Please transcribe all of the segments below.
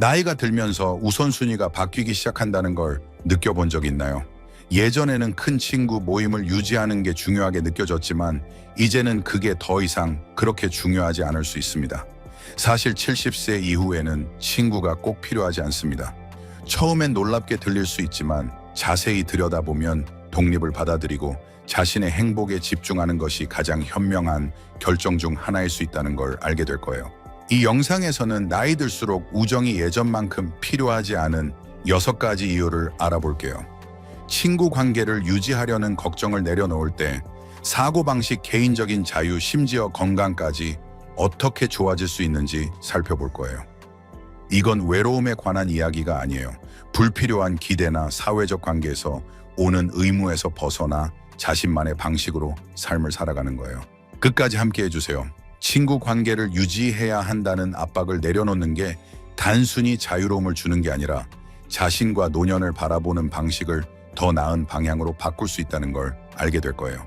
나이가 들면서 우선순위가 바뀌기 시작한다는 걸 느껴본 적 있나요? 예전에는 큰 친구 모임을 유지하는 게 중요하게 느껴졌지만 이제는 그게 더 이상 그렇게 중요하지 않을 수 있습니다. 사실 70세 이후에는 친구가 꼭 필요하지 않습니다. 처음엔 놀랍게 들릴 수 있지만 자세히 들여다보면 독립을 받아들이고 자신의 행복에 집중하는 것이 가장 현명한 결정 중 하나일 수 있다는 걸 알게 될 거예요. 이 영상에서는 나이 들수록 우정이 예전만큼 필요하지 않은 6가지 이유를 알아볼게요. 친구 관계를 유지하려는 걱정을 내려놓을 때 사고방식, 개인적인 자유, 심지어 건강까지 어떻게 좋아질 수 있는지 살펴볼 거예요. 이건 외로움에 관한 이야기가 아니에요. 불필요한 기대나 사회적 관계에서 오는 의무에서 벗어나 자신만의 방식으로 삶을 살아가는 거예요. 끝까지 함께 해주세요. 친구 관계를 유지해야 한다는 압박을 내려놓는 게 단순히 자유로움을 주는 게 아니라 자신과 노년을 바라보는 방식을 더 나은 방향으로 바꿀 수 있다는 걸 알게 될 거예요.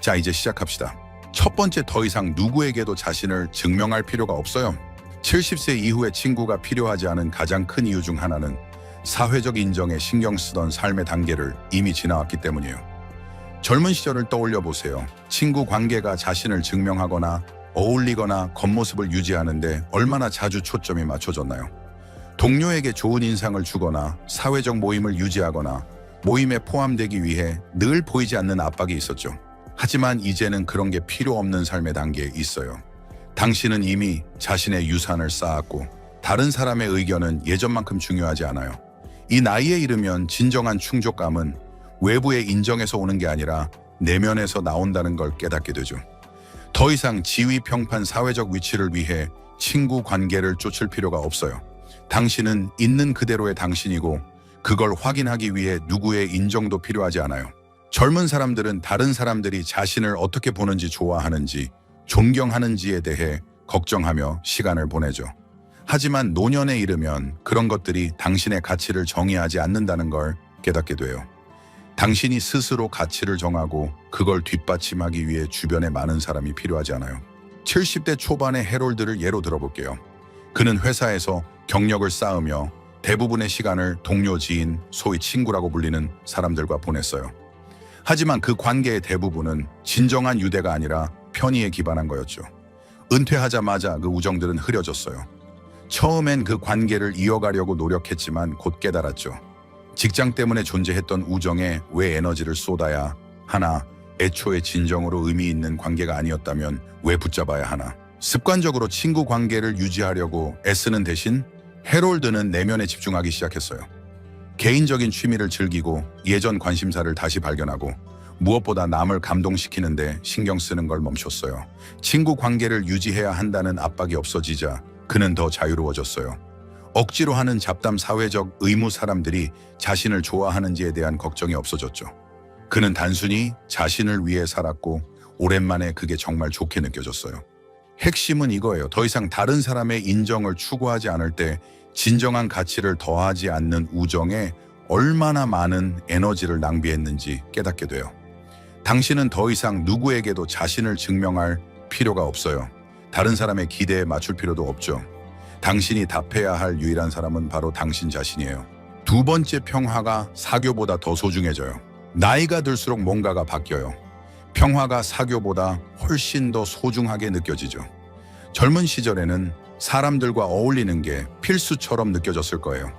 자, 이제 시작합시다. 첫 번째, 더 이상 누구에게도 자신을 증명할 필요가 없어요. 70세 이후에 친구가 필요하지 않은 가장 큰 이유 중 하나는 사회적 인정에 신경 쓰던 삶의 단계를 이미 지나왔기 때문이에요. 젊은 시절을 떠올려 보세요. 친구 관계가 자신을 증명하거나 어울리거나 겉모습을 유지하는데 얼마나 자주 초점이 맞춰졌나요? 동료에게 좋은 인상을 주거나 사회적 모임을 유지하거나 모임에 포함되기 위해 늘 보이지 않는 압박이 있었죠. 하지만 이제는 그런 게 필요 없는 삶의 단계에 있어요. 당신은 이미 자신의 유산을 쌓았고 다른 사람의 의견은 예전만큼 중요하지 않아요. 이 나이에 이르면 진정한 충족감은 외부의 인정에서 오는 게 아니라 내면에서 나온다는 걸 깨닫게 되죠. 더 이상 지위, 평판, 사회적 위치를 위해 친구 관계를 쫓을 필요가 없어요. 당신은 있는 그대로의 당신이고 그걸 확인하기 위해 누구의 인정도 필요하지 않아요. 젊은 사람들은 다른 사람들이 자신을 어떻게 보는지, 좋아하는지, 존경하는지에 대해 걱정하며 시간을 보내죠. 하지만 노년에 이르면 그런 것들이 당신의 가치를 정의하지 않는다는 걸 깨닫게 돼요. 당신이 스스로 가치를 정하고 그걸 뒷받침하기 위해 주변에 많은 사람이 필요하지 않아요. 70대 초반의 해롤드를 예로 들어볼게요. 그는 회사에서 경력을 쌓으며 대부분의 시간을 동료, 지인, 소위 친구라고 불리는 사람들과 보냈어요. 하지만 그 관계의 대부분은 진정한 유대가 아니라 편의에 기반한 거였죠. 은퇴하자마자 그 우정들은 흐려졌어요. 처음엔 그 관계를 이어가려고 노력했지만 곧 깨달았죠. 직장 때문에 존재했던 우정에 왜 에너지를 쏟아야 하나, 애초에 진정으로 의미 있는 관계가 아니었다면 왜 붙잡아야 하나. 습관적으로 친구 관계를 유지하려고 애쓰는 대신 해롤드는 내면에 집중하기 시작했어요. 개인적인 취미를 즐기고 예전 관심사를 다시 발견하고 무엇보다 남을 감동시키는데 신경 쓰는 걸 멈췄어요. 친구 관계를 유지해야 한다는 압박이 없어지자 그는 더 자유로워졌어요. 억지로 하는 잡담, 사회적 의무, 사람들이 자신을 좋아하는지에 대한 걱정이 없어졌죠. 그는 단순히 자신을 위해 살았고 오랜만에 그게 정말 좋게 느껴졌어요. 핵심은 이거예요. 더 이상 다른 사람의 인정을 추구하지 않을 때 진정한 가치를 더하지 않는 우정에 얼마나 많은 에너지를 낭비했는지 깨닫게 돼요. 당신은 더 이상 누구에게도 자신을 증명할 필요가 없어요. 다른 사람의 기대에 맞출 필요도 없죠. 당신이 답해야 할 유일한 사람은 바로 당신 자신이에요. 두 번째, 평화가 사교보다 더 소중해져요. 나이가 들수록 뭔가가 바뀌어요. 평화가 사교보다 훨씬 더 소중하게 느껴지죠. 젊은 시절에는 사람들과 어울리는 게 필수처럼 느껴졌을 거예요.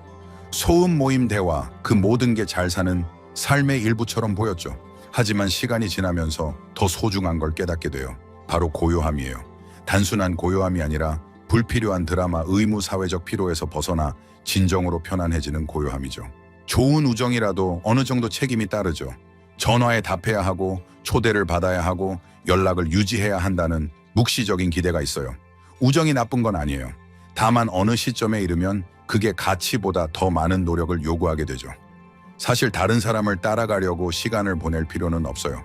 소음, 모임, 대화, 그 모든 게 잘 사는 삶의 일부처럼 보였죠. 하지만 시간이 지나면서 더 소중한 걸 깨닫게 돼요. 바로 고요함이에요. 단순한 고요함이 아니라 불필요한 드라마, 의무, 사회적 피로에서 벗어나 진정으로 편안해지는 고요함이죠. 좋은 우정이라도 어느 정도 책임이 따르죠. 전화에 답해야 하고 초대를 받아야 하고 연락을 유지해야 한다는 묵시적인 기대가 있어요. 우정이 나쁜 건 아니에요. 다만 어느 시점에 이르면 그게 가치보다 더 많은 노력을 요구하게 되죠. 사실 다른 사람을 따라가려고 시간을 보낼 필요는 없어요.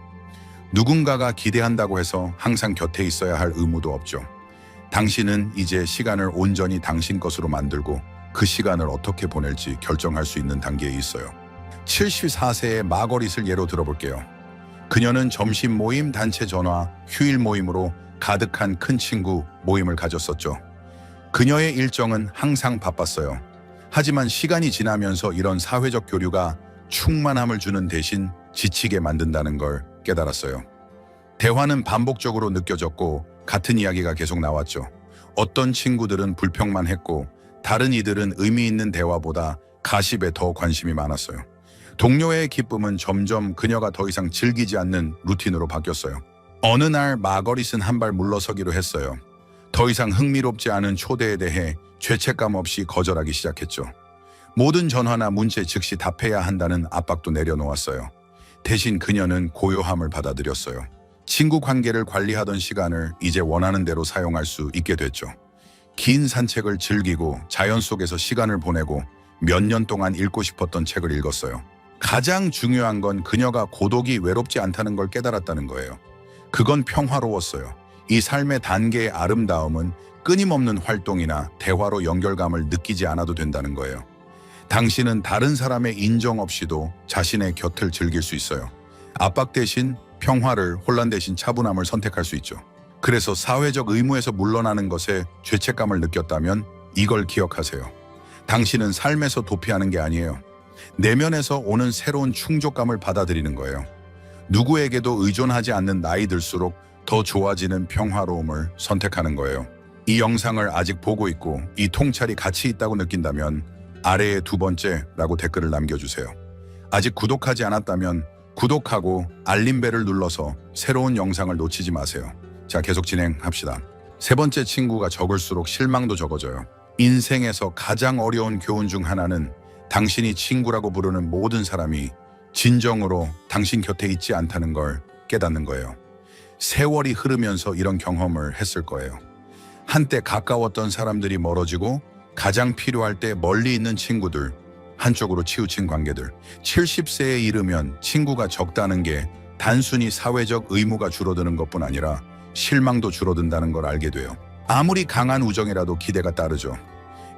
누군가가 기대한다고 해서 항상 곁에 있어야 할 의무도 없죠. 당신은 이제 시간을 온전히 당신 것으로 만들고 그 시간을 어떻게 보낼지 결정할 수 있는 단계에 있어요. 74세의 마거릿을 예로 들어볼게요. 그녀는 점심 모임, 단체 전화, 휴일 모임으로 가득한 큰 친구 모임을 가졌었죠. 그녀의 일정은 항상 바빴어요. 하지만 시간이 지나면서 이런 사회적 교류가 충만함을 주는 대신 지치게 만든다는 걸 깨달았어요. 대화는 반복적으로 느껴졌고 같은 이야기가 계속 나왔죠. 어떤 친구들은 불평만 했고 다른 이들은 의미 있는 대화보다 가십에 더 관심이 많았어요. 동료의 기쁨은 점점 그녀가 더 이상 즐기지 않는 루틴으로 바뀌었어요. 어느 날 마거릿은 한 발 물러서기로 했어요. 더 이상 흥미롭지 않은 초대에 대해 죄책감 없이 거절하기 시작했죠. 모든 전화나 문자에 즉시 답해야 한다는 압박도 내려놓았어요. 대신 그녀는 고요함을 받아들였어요. 친구 관계를 관리하던 시간을 이제 원하는 대로 사용할 수 있게 됐죠. 긴 산책을 즐기고 자연 속에서 시간을 보내고 몇 년 동안 읽고 싶었던 책을 읽었어요. 가장 중요한 건 그녀가 고독이 외롭지 않다는 걸 깨달았다는 거예요. 그건 평화로웠어요. 이 삶의 단계의 아름다움은 끊임없는 활동이나 대화로 연결감을 느끼지 않아도 된다는 거예요. 당신은 다른 사람의 인정 없이도 자신의 곁을 즐길 수 있어요. 압박 대신 평화를, 혼란 대신 차분함을 선택할 수 있죠. 그래서 사회적 의무에서 물러나는 것에 죄책감을 느꼈다면 이걸 기억하세요. 당신은 삶에서 도피하는 게 아니에요. 내면에서 오는 새로운 충족감을 받아들이는 거예요. 누구에게도 의존하지 않는 나이 들수록 더 좋아지는 평화로움을 선택하는 거예요. 이 영상을 아직 보고 있고 이 통찰이 가치 있다고 느낀다면 아래에 2번째라고 댓글을 남겨주세요. 아직 구독하지 않았다면 구독하고 알림벨을 눌러서 새로운 영상을 놓치지 마세요. 자, 계속 진행합시다. 3번째, 친구가 적을수록 실망도 적어져요. 인생에서 가장 어려운 교훈 중 하나는 당신이 친구라고 부르는 모든 사람이 진정으로 당신 곁에 있지 않다는 걸 깨닫는 거예요. 세월이 흐르면서 이런 경험을 했을 거예요. 한때 가까웠던 사람들이 멀어지고 가장 필요할 때 멀리 있는 친구들, 한쪽으로 치우친 관계들. 70세에 이르면 친구가 적다는 게 단순히 사회적 의무가 줄어드는 것뿐 아니라 실망도 줄어든다는 걸 알게 돼요. 아무리 강한 우정이라도 기대가 따르죠.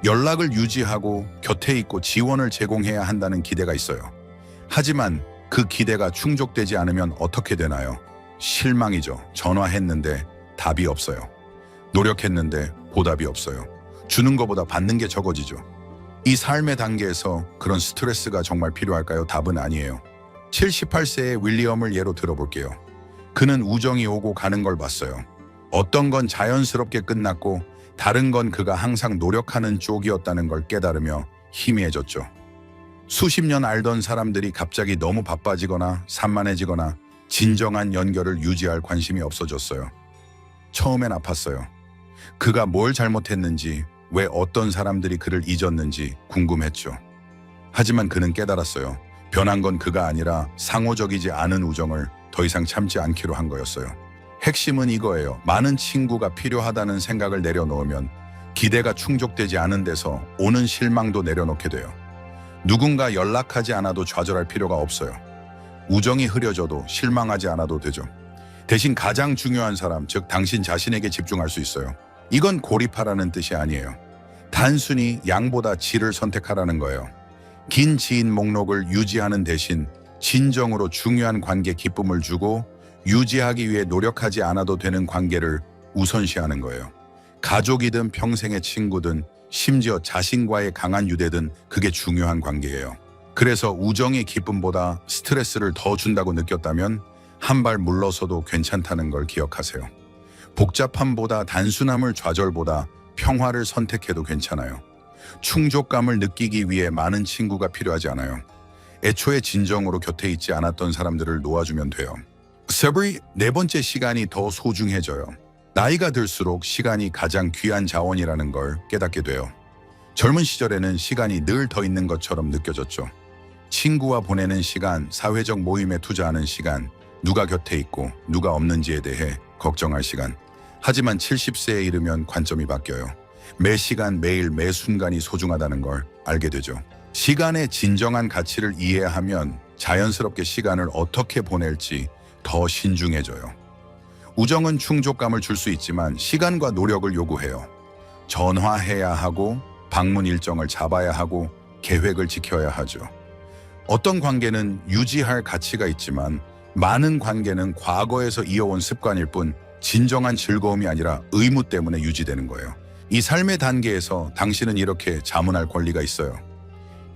연락을 유지하고 곁에 있고 지원을 제공해야 한다는 기대가 있어요. 하지만 그 기대가 충족되지 않으면 어떻게 되나요? 실망이죠. 전화했는데 답이 없어요. 노력했는데 보답이 없어요. 주는 것보다 받는 게 적어지죠. 이 삶의 단계에서 그런 스트레스가 정말 필요할까요? 답은 아니에요. 78세의 윌리엄을 예로 들어볼게요. 그는 우정이 오고 가는 걸 봤어요. 어떤 건 자연스럽게 끝났고 다른 건 그가 항상 노력하는 쪽이었다는 걸 깨달으며 희미해졌죠. 수십 년 알던 사람들이 갑자기 너무 바빠지거나 산만해지거나 진정한 연결을 유지할 관심이 없어졌어요. 처음엔 아팠어요. 그가 뭘 잘못했는지, 왜 어떤 사람들이 그를 잊었는지 궁금했죠. 하지만 그는 깨달았어요. 변한 건 그가 아니라 상호적이지 않은 우정을 더 이상 참지 않기로 한 거였어요. 핵심은 이거예요. 많은 친구가 필요하다는 생각을 내려놓으면 기대가 충족되지 않은 데서 오는 실망도 내려놓게 돼요. 누군가 연락하지 않아도 좌절할 필요가 없어요. 우정이 흐려져도 실망하지 않아도 되죠. 대신 가장 중요한 사람, 즉 당신 자신에게 집중할 수 있어요. 이건 고립하라는 뜻이 아니에요. 단순히 양보다 질을 선택하라는 거예요. 긴 지인 목록을 유지하는 대신 진정으로 중요한 관계 기쁨을 주고 유지하기 위해 노력하지 않아도 되는 관계를 우선시하는 거예요. 가족이든 평생의 친구든 심지어 자신과의 강한 유대든 그게 중요한 관계예요. 그래서 우정의 기쁨보다 스트레스를 더 준다고 느꼈다면 한 발 물러서도 괜찮다는 걸 기억하세요. 복잡함보다 단순함을, 좌절보다 평화를 선택해도 괜찮아요. 충족감을 느끼기 위해 많은 친구가 필요하지 않아요. 애초에 진정으로 곁에 있지 않았던 사람들을 놓아주면 돼요. 세브리, 4번째, 시간이 더 소중해져요. 나이가 들수록 시간이 가장 귀한 자원이라는 걸 깨닫게 돼요. 젊은 시절에는 시간이 늘 더 있는 것처럼 느껴졌죠. 친구와 보내는 시간, 사회적 모임에 투자하는 시간, 누가 곁에 있고 누가 없는지에 대해 걱정할 시간. 하지만 70세에 이르면 관점이 바뀌어요. 매 시간, 매일, 매 순간이 소중하다는 걸 알게 되죠. 시간의 진정한 가치를 이해하면 자연스럽게 시간을 어떻게 보낼지 더 신중해져요. 우정은 충족감을 줄 수 있지만 시간과 노력을 요구해요. 전화해야 하고 방문 일정을 잡아야 하고 계획을 지켜야 하죠. 어떤 관계는 유지할 가치가 있지만 많은 관계는 과거에서 이어온 습관일 뿐 진정한 즐거움이 아니라 의무 때문에 유지되는 거예요. 이 삶의 단계에서 당신은 이렇게 자문할 권리가 있어요.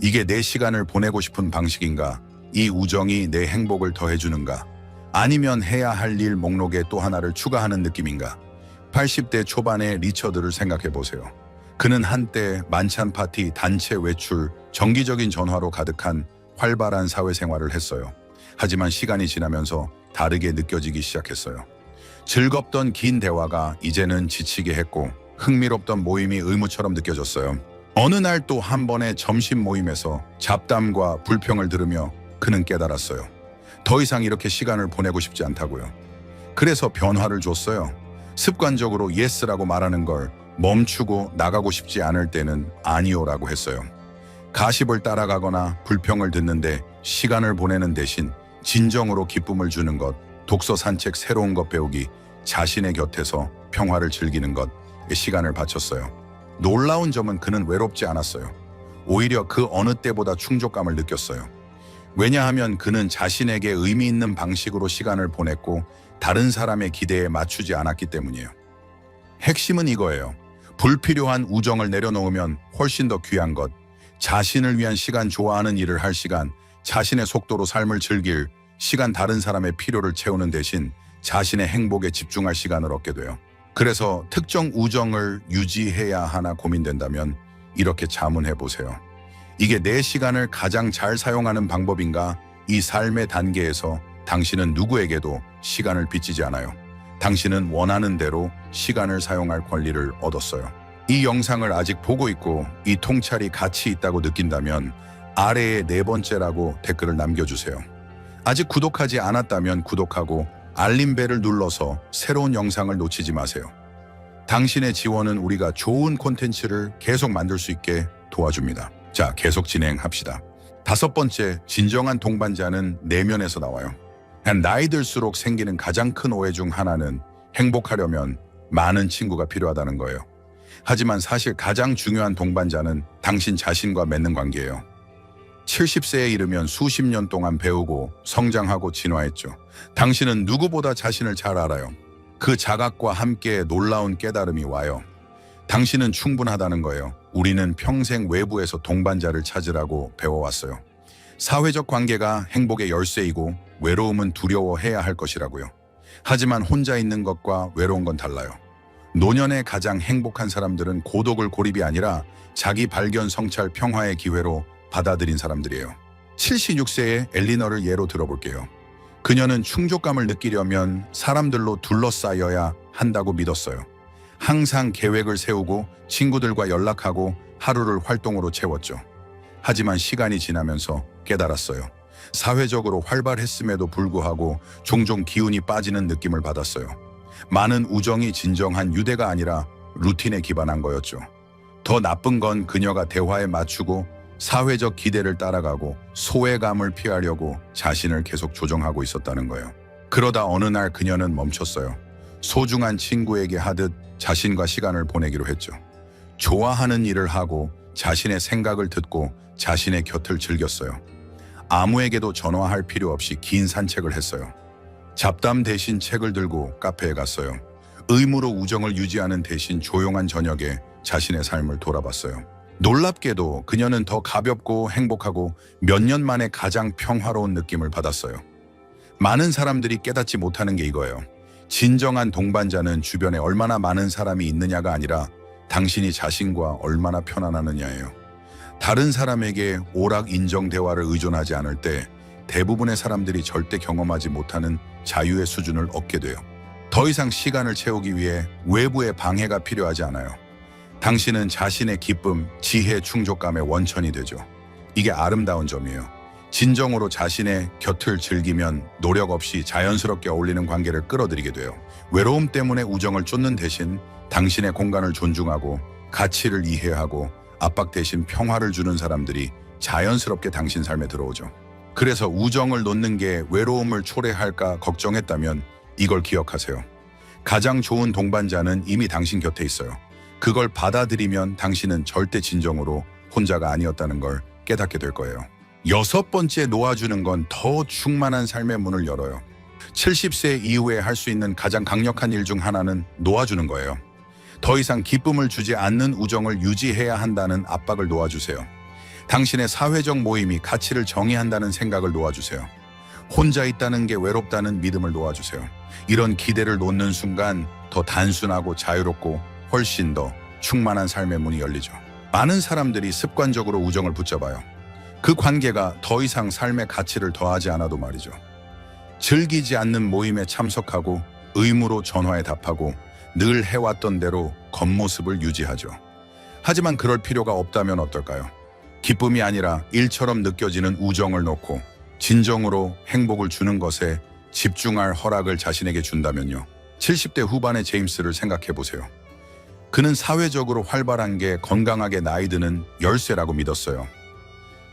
이게 내 시간을 보내고 싶은 방식인가? 이 우정이 내 행복을 더해주는가? 아니면 해야 할 일 목록에 또 하나를 추가하는 느낌인가? 80대 초반의 리처드를 생각해 보세요. 그는 한때 만찬 파티, 단체 외출, 정기적인 전화로 가득한 활발한 사회생활을 했어요. 하지만 시간이 지나면서 다르게 느껴지기 시작했어요. 즐겁던 긴 대화가 이제는 지치게 했고 흥미롭던 모임이 의무처럼 느껴졌어요. 어느 날 또 한 번의 점심 모임에서 잡담과 불평을 들으며 그는 깨달았어요. 더 이상 이렇게 시간을 보내고 싶지 않다고요. 그래서 변화를 줬어요. 습관적으로 예스라고 말하는 걸 멈추고 나가고 싶지 않을 때는 아니오라고 했어요. 가십을 따라가거나 불평을 듣는데 시간을 보내는 대신 진정으로 기쁨을 주는 것, 독서 산책, 새로운 것 배우기, 자신의 곁에서 평화를 즐기는 것에 시간을 바쳤어요. 놀라운 점은 그는 외롭지 않았어요. 오히려 그 어느 때보다 충족감을 느꼈어요. 왜냐하면 그는 자신에게 의미 있는 방식으로 시간을 보냈고 다른 사람의 기대에 맞추지 않았기 때문이에요. 핵심은 이거예요. 불필요한 우정을 내려놓으면 훨씬 더 귀한 것, 자신을 위한 시간, 좋아하는 일을 할 시간, 자신의 속도로 삶을 즐길 시간, 다른 사람의 필요를 채우는 대신 자신의 행복에 집중할 시간을 얻게 돼요. 그래서 특정 우정을 유지해야 하나 고민된다면 이렇게 자문해 보세요. 이게 내 시간을 가장 잘 사용하는 방법인가? 이 삶의 단계에서 당신은 누구에게도 시간을 빚지지 않아요. 당신은 원하는 대로 시간을 사용할 권리를 얻었어요. 이 영상을 아직 보고 있고 이 통찰이 가치 있다고 느낀다면 아래에 4번째라고 댓글을 남겨주세요. 아직 구독하지 않았다면 구독하고 알림벨을 눌러서 새로운 영상을 놓치지 마세요. 당신의 지원은 우리가 좋은 콘텐츠를 계속 만들 수 있게 도와줍니다. 자, 계속 진행합시다. 5번째, 진정한 동반자는 내면에서 나와요. 나이 들수록 생기는 가장 큰 오해 중 하나는 행복하려면 많은 친구가 필요하다는 거예요. 하지만 사실 가장 중요한 동반자는 당신 자신과 맺는 관계예요. 70세에 이르면 수십 년 동안 배우고 성장하고 진화했죠. 당신은 누구보다 자신을 잘 알아요. 그 자각과 함께 놀라운 깨달음이 와요. 당신은 충분하다는 거예요. 우리는 평생 외부에서 동반자를 찾으라고 배워왔어요. 사회적 관계가 행복의 열쇠이고 외로움은 두려워해야 할 것이라고요. 하지만 혼자 있는 것과 외로운 건 달라요. 노년에 가장 행복한 사람들은 고독을 고립이 아니라 자기 발견, 성찰, 평화의 기회로 받아들인 사람들이에요. 76세의 엘리너를 예로 들어볼게요. 그녀는 충족감을 느끼려면 사람들로 둘러싸여야 한다고 믿었어요. 항상 계획을 세우고 친구들과 연락하고 하루를 활동으로 채웠죠. 하지만 시간이 지나면서 깨달았어요. 사회적으로 활발했음에도 불구하고 종종 기운이 빠지는 느낌을 받았어요. 많은 우정이 진정한 유대가 아니라 루틴에 기반한 거였죠. 더 나쁜 건 그녀가 대화에 맞추고 사회적 기대를 따라가고 소외감을 피하려고 자신을 계속 조정하고 있었다는 거예요. 그러다 어느 날 그녀는 멈췄어요. 소중한 친구에게 하듯 자신과 시간을 보내기로 했죠. 좋아하는 일을 하고 자신의 생각을 듣고 자신의 곁을 즐겼어요. 아무에게도 전화할 필요 없이 긴 산책을 했어요. 잡담 대신 책을 들고 카페에 갔어요. 의무로 우정을 유지하는 대신 조용한 저녁에 자신의 삶을 돌아봤어요. 놀랍게도 그녀는 더 가볍고 행복하고 몇 년 만에 가장 평화로운 느낌을 받았어요. 많은 사람들이 깨닫지 못하는 게 이거예요. 진정한 동반자는 주변에 얼마나 많은 사람이 있느냐가 아니라 당신이 자신과 얼마나 편안하느냐예요. 다른 사람에게 오락 인정 대화를 의존하지 않을 때 대부분의 사람들이 절대 경험하지 못하는 자유의 수준을 얻게 돼요. 더 이상 시간을 채우기 위해 외부의 방해가 필요하지 않아요. 당신은 자신의 기쁨, 지혜, 충족감의 원천이 되죠. 이게 아름다운 점이에요. 진정으로 자신의 곁을 즐기면 노력 없이 자연스럽게 어울리는 관계를 끌어들이게 돼요. 외로움 때문에 우정을 쫓는 대신 당신의 공간을 존중하고 가치를 이해하고 압박 대신 평화를 주는 사람들이 자연스럽게 당신 삶에 들어오죠. 그래서 우정을 놓는 게 외로움을 초래할까 걱정했다면 이걸 기억하세요. 가장 좋은 동반자는 이미 당신 곁에 있어요. 그걸 받아들이면 당신은 절대 진정으로 혼자가 아니었다는 걸 깨닫게 될 거예요. 6번째, 놓아주는 건 더 충만한 삶의 문을 열어요. 70세 이후에 할 수 있는 가장 강력한 일 중 하나는 놓아주는 거예요. 더 이상 기쁨을 주지 않는 우정을 유지해야 한다는 압박을 놓아주세요. 당신의 사회적 모임이 가치를 정의한다는 생각을 놓아주세요. 혼자 있다는 게 외롭다는 믿음을 놓아주세요. 이런 기대를 놓는 순간 더 단순하고 자유롭고 훨씬 더 충만한 삶의 문이 열리죠. 많은 사람들이 습관적으로 우정을 붙잡아요. 그 관계가 더 이상 삶의 가치를 더하지 않아도 말이죠. 즐기지 않는 모임에 참석하고 의무로 전화에 답하고 늘 해왔던 대로 겉모습을 유지하죠. 하지만 그럴 필요가 없다면 어떨까요? 기쁨이 아니라 일처럼 느껴지는 우정을 놓고 진정으로 행복을 주는 것에 집중할 허락을 자신에게 준다면요. 70대 후반의 제임스를 생각해 보세요. 그는 사회적으로 활발한 게 건강하게 나이 드는 열쇠라고 믿었어요.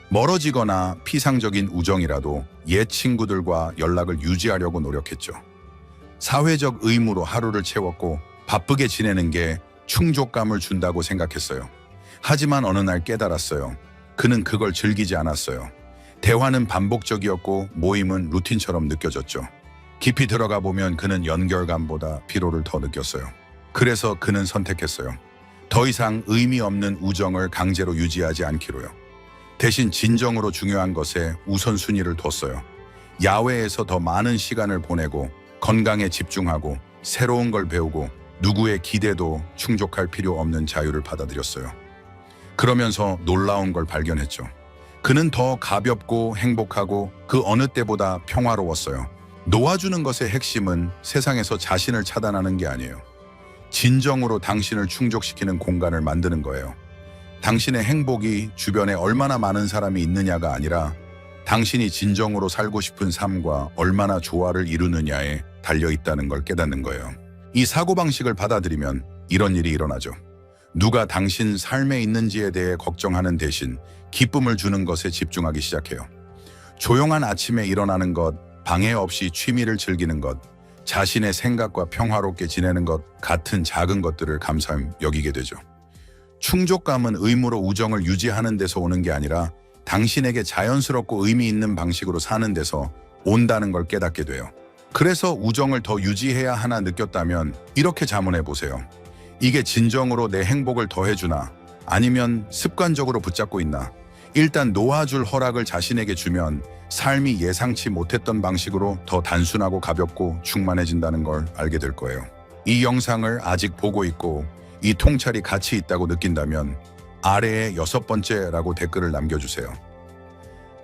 멀어지거나 피상적인 우정이라도 옛 친구들과 연락을 유지하려고 노력했죠. 사회적 의무로 하루를 채웠고 바쁘게 지내는 게 충족감을 준다고 생각했어요. 하지만 어느 날 깨달았어요. 그는 그걸 즐기지 않았어요. 대화는 반복적이었고 모임은 루틴처럼 느껴졌죠. 깊이 들어가 보면 그는 연결감보다 피로를 더 느꼈어요. 그래서 그는 선택했어요. 더 이상 의미 없는 우정을 강제로 유지하지 않기로요. 대신 진정으로 중요한 것에 우선순위를 뒀어요. 야외에서 더 많은 시간을 보내고 건강에 집중하고 새로운 걸 배우고 누구의 기대도 충족할 필요 없는 자유를 받아들였어요. 그러면서 놀라운 걸 발견했죠. 그는 더 가볍고 행복하고 그 어느 때보다 평화로웠어요. 놓아주는 것의 핵심은 세상에서 자신을 차단하는 게 아니에요. 진정으로 당신을 충족시키는 공간을 만드는 거예요. 당신의 행복이 주변에 얼마나 많은 사람이 있느냐가 아니라 당신이 진정으로 살고 싶은 삶과 얼마나 조화를 이루느냐에 달려있다는 걸 깨닫는 거예요. 이 사고방식을 받아들이면 이런 일이 일어나죠. 누가 당신 삶에 있는지에 대해 걱정하는 대신 기쁨을 주는 것에 집중하기 시작해요. 조용한 아침에 일어나는 것, 방해 없이 취미를 즐기는 것, 자신의 생각과 평화롭게 지내는 것 같은 작은 것들을 감사히 여기게 되죠. 충족감은 의무로 우정을 유지하는 데서 오는 게 아니라 당신에게 자연스럽고 의미 있는 방식으로 사는 데서 온다는 걸 깨닫게 돼요. 그래서 우정을 더 유지해야 하나 느꼈다면 이렇게 자문해 보세요. 이게 진정으로 내 행복을 더해주나? 아니면 습관적으로 붙잡고 있나? 일단 놓아줄 허락을 자신에게 주면 삶이 예상치 못했던 방식으로 더 단순하고 가볍고 충만해진다는 걸 알게 될 거예요. 이 영상을 아직 보고 있고 이 통찰이 가치 있다고 느낀다면 아래에 6번째라고 댓글을 남겨주세요.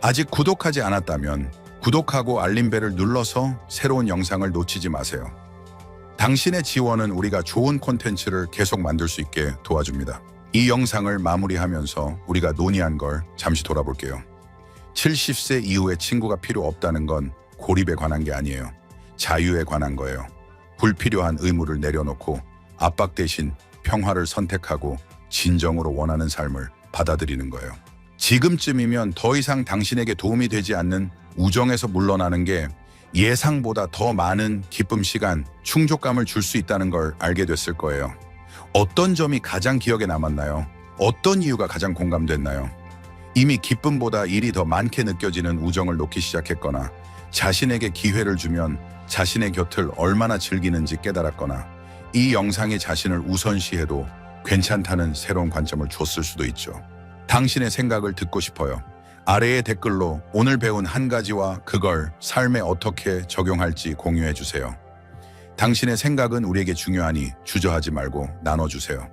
아직 구독하지 않았다면 구독하고 알림벨을 눌러서 새로운 영상을 놓치지 마세요. 당신의 지원은 우리가 좋은 콘텐츠를 계속 만들 수 있게 도와줍니다. 이 영상을 마무리하면서 우리가 논의한 걸 잠시 돌아볼게요. 70세 이후에 친구가 필요 없다는 건 고립에 관한 게 아니에요. 자유에 관한 거예요. 불필요한 의무를 내려놓고 압박 대신 평화를 선택하고 진정으로 원하는 삶을 받아들이는 거예요. 지금쯤이면 더 이상 당신에게 도움이 되지 않는 우정에서 물러나는 게 예상보다 더 많은 기쁨 시간, 충족감을 줄 수 있다는 걸 알게 됐을 거예요. 어떤 점이 가장 기억에 남았나요? 어떤 이유가 가장 공감됐나요? 이미 기쁨보다 일이 더 많게 느껴지는 우정을 놓기 시작했거나 자신에게 기회를 주면 자신의 곁을 얼마나 즐기는지 깨달았거나 이 영상이 자신을 우선시해도 괜찮다는 새로운 관점을 줬을 수도 있죠. 당신의 생각을 듣고 싶어요. 아래의 댓글로 오늘 배운 한 가지와 그걸 삶에 어떻게 적용할지 공유해 주세요. 당신의 생각은 우리에게 중요하니 주저하지 말고 나눠주세요.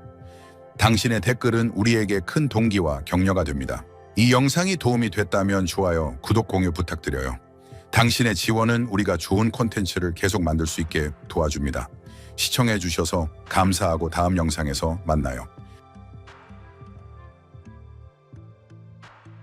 당신의 댓글은 우리에게 큰 동기와 격려가 됩니다. 이 영상이 도움이 됐다면 좋아요, 구독, 공유 부탁드려요. 당신의 지원은 우리가 좋은 콘텐츠를 계속 만들 수 있게 도와줍니다. 시청해 주셔서 감사하고 다음 영상에서 만나요.